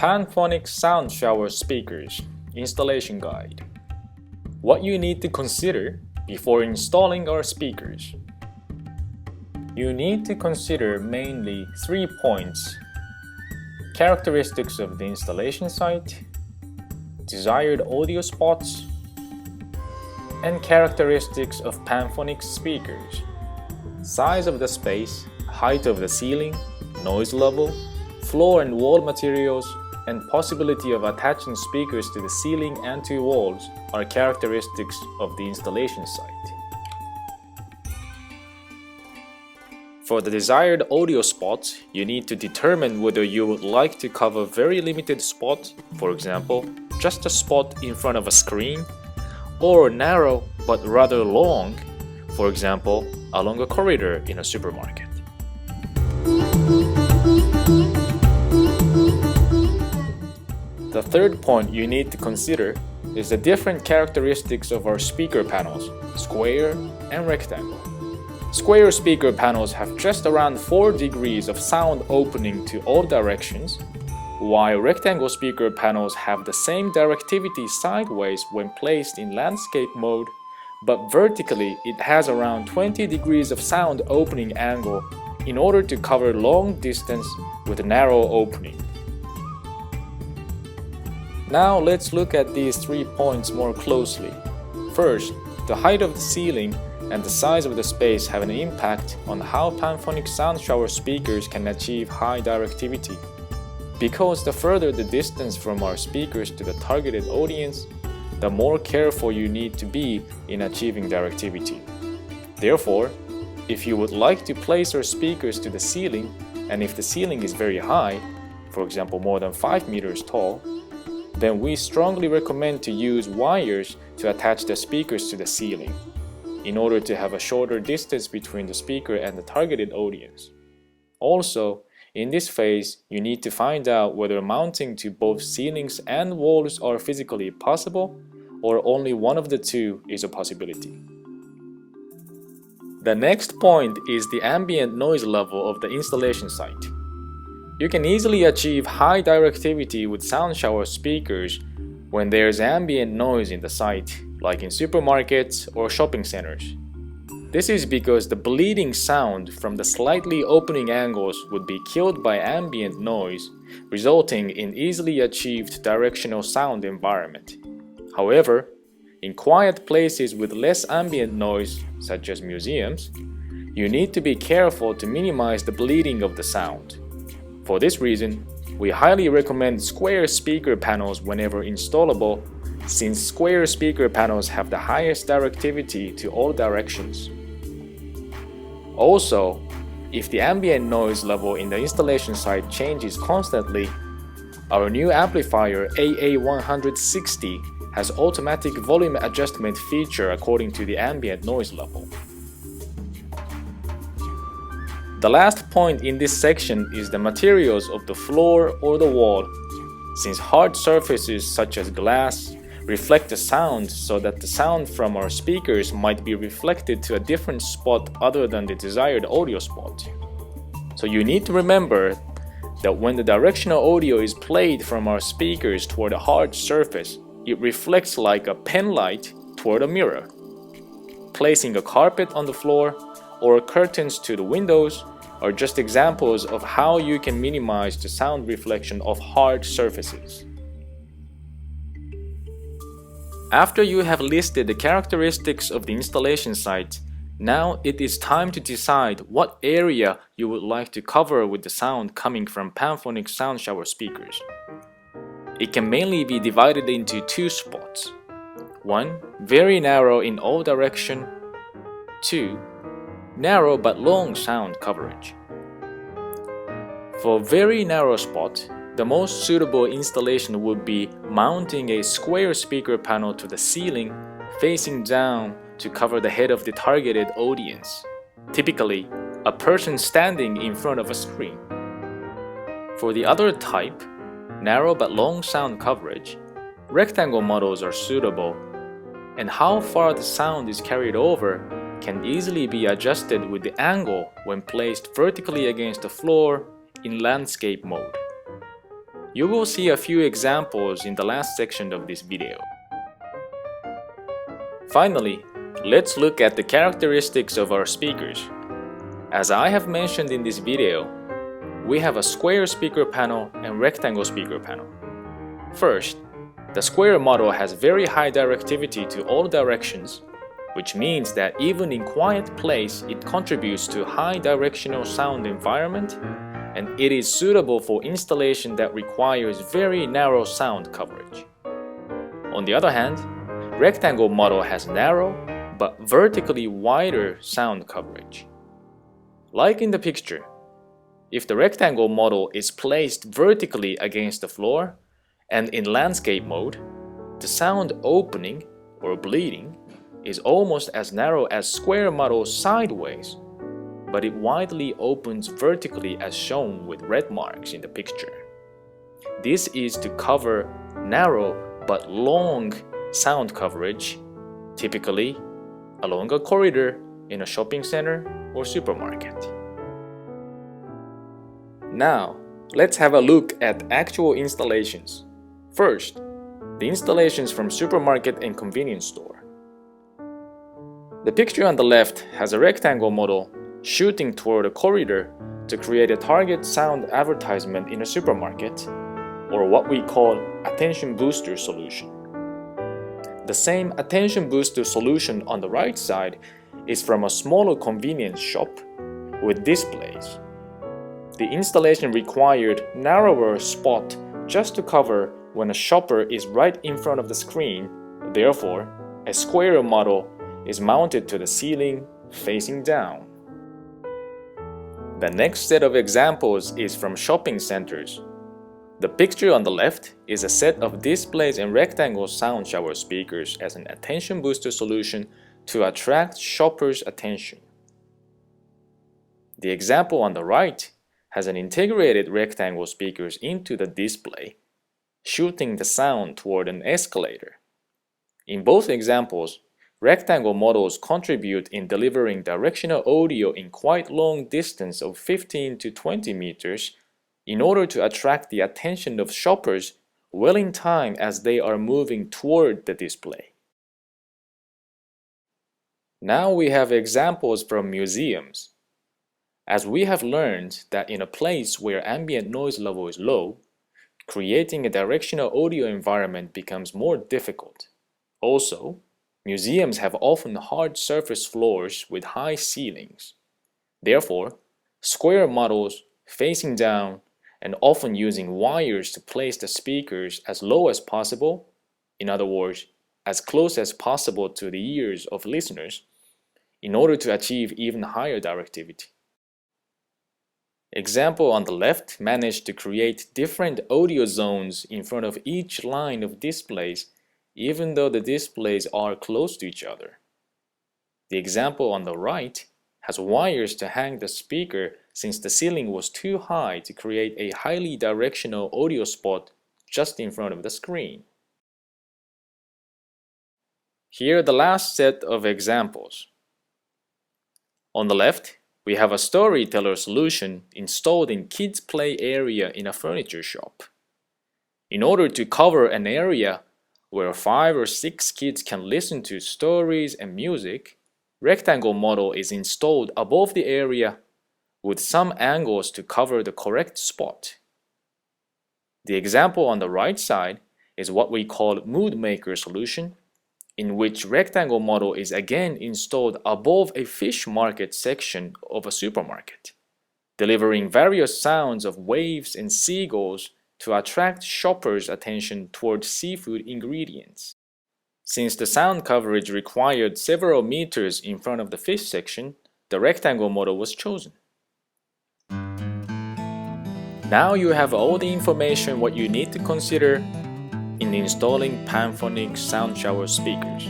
Panphonics Sound Shower Speakers Installation Guide. What you need to consider before installing our speakers. You need to consider mainly 3 points: characteristics of the installation site, desired audio spots, and characteristics of Panphonics speakers: size of the space, height of the ceiling, noise level, floor and wall materials, and possibility of attaching speakers to the ceiling and to walls are characteristics of the installation site. For the desired audio spots, you need to determine whether you would like to cover very limited spots, for example, just a spot in front of a screen, or narrow but rather long, for example, along a corridor in a supermarket. The third point you need to consider is the different characteristics of our speaker panels, square and rectangle. Square speaker panels have just around 4 degrees of sound opening to all directions, while rectangle speaker panels have the same directivity sideways when placed in landscape mode, but vertically it has around 20 degrees of sound opening angle in order to cover long distance with a narrow opening. Now let's look at these 3 points more closely. First, the height of the ceiling and the size of the space have an impact on how Panphonics Sound Shower speakers can achieve high directivity. Because the further the distance from our speakers to the targeted audience, the more careful you need to be in achieving directivity. Therefore, if you would like to place our speakers to the ceiling, and if the ceiling is very high, for example more than 5 meters tall, then we strongly recommend to use wires to attach the speakers to the ceiling, in order to have a shorter distance between the speaker and the targeted audience. Also, in this phase, you need to find out whether mounting to both ceilings and walls are physically possible, or only one of the two is a possibility. The next point is the ambient noise level of the installation site. You can easily achieve high directivity with sound shower speakers when there's ambient noise in the site, like in supermarkets or shopping centers. This is because the bleeding sound from the slightly opening angles would be killed by ambient noise, resulting in easily achieved directional sound environment. However, in quiet places with less ambient noise, such as museums, you need to be careful to minimize the bleeding of the sound. For this reason, we highly recommend square speaker panels whenever installable, since square speaker panels have the highest directivity to all directions. Also, if the ambient noise level in the installation site changes constantly, our new amplifier AA160 has automatic volume adjustment feature according to the ambient noise level. The last point in this section is the materials of the floor or the wall, since hard surfaces such as glass reflect the sound, so that the sound from our speakers might be reflected to a different spot other than the desired audio spot. So you need to remember that when the directional audio is played from our speakers toward a hard surface, it reflects like a pen light toward a mirror. Placing a carpet on the floor or curtains to the windows are just examples of how you can minimize the sound reflection of hard surfaces. After you have listed the characteristics of the installation site, now it is time to decide what area you would like to cover with the sound coming from Panphonics Sound Shower speakers. It can mainly be divided into 2 spots. 1. Very narrow in all direction. 2. Narrow but long sound coverage. For very narrow spot, the most suitable installation would be mounting a square speaker panel to the ceiling facing down to cover the head of the targeted audience, typically a person standing in front of a screen. For the other type, narrow but long sound coverage, rectangle models are suitable, and how far the sound is carried over can easily be adjusted with the angle when placed vertically against the floor in landscape mode. You will see a few examples in the last section of this video. Finally, let's look at the characteristics of our speakers. As I have mentioned in this video, we have a square speaker panel and rectangle speaker panel. First, the square model has very high directivity to all directions, which means that even in quiet place, it contributes to high directional sound environment, and it is suitable for installation that requires very narrow sound coverage. On the other hand, rectangle model has narrow but vertically wider sound coverage. Like in the picture, if the rectangle model is placed vertically against the floor and in landscape mode, the sound opening or bleeding is almost as narrow as square model sideways, but it widely opens vertically as shown with red marks in the picture. This is to cover narrow but long sound coverage, typically along a corridor in a shopping center or supermarket. Now, let's have a look at actual installations. First, the installations from supermarket and convenience store. The picture on the left has a rectangle model shooting toward a corridor to create a target sound advertisement in a supermarket, or what we call attention booster solution. The same attention booster solution on the right side is from a smaller convenience shop with displays. The installation required narrower spot just to cover when a shopper is right in front of the screen. Therefore, a square model is mounted to the ceiling facing down. The next set of examples is from shopping centers. The picture on the left is a set of displays and rectangle sound shower speakers as an attention booster solution to attract shoppers' attention. The example on the right has an integrated rectangle speakers into the display, shooting the sound toward an escalator. In both examples, rectangle models contribute in delivering directional audio in quite long distance of 15 to 20 meters in order to attract the attention of shoppers well in time as they are moving toward the display. Now we have examples from museums. As we have learned that in a place where ambient noise level is low, creating a directional audio environment becomes more difficult. Also, museums have often hard surface floors with high ceilings. Therefore, square models facing down and often using wires to place the speakers as low as possible, in other words, as close as possible to the ears of listeners, in order to achieve even higher directivity. Example on the left managed to create different audio zones in front of each line of displays, even though the displays are close to each other. The example on the right has wires to hang the speaker since the ceiling was too high to create a highly directional audio spot just in front of the screen. Here are the last set of examples. On the left, we have a storyteller solution installed in kids' play area in a furniture shop. In order to cover an area where 5 or 6 kids can listen to stories and music, rectangle model is installed above the area with some angles to cover the correct spot. The example on the right side is what we call mood maker solution, in which rectangle model is again installed above a fish market section of a supermarket, delivering various sounds of waves and seagulls to attract shoppers' attention towards seafood ingredients. Since the sound coverage required several meters in front of the fish section, the rectangle model was chosen. Now you have all the information what you need to consider in installing Panphonics Sound Shower speakers.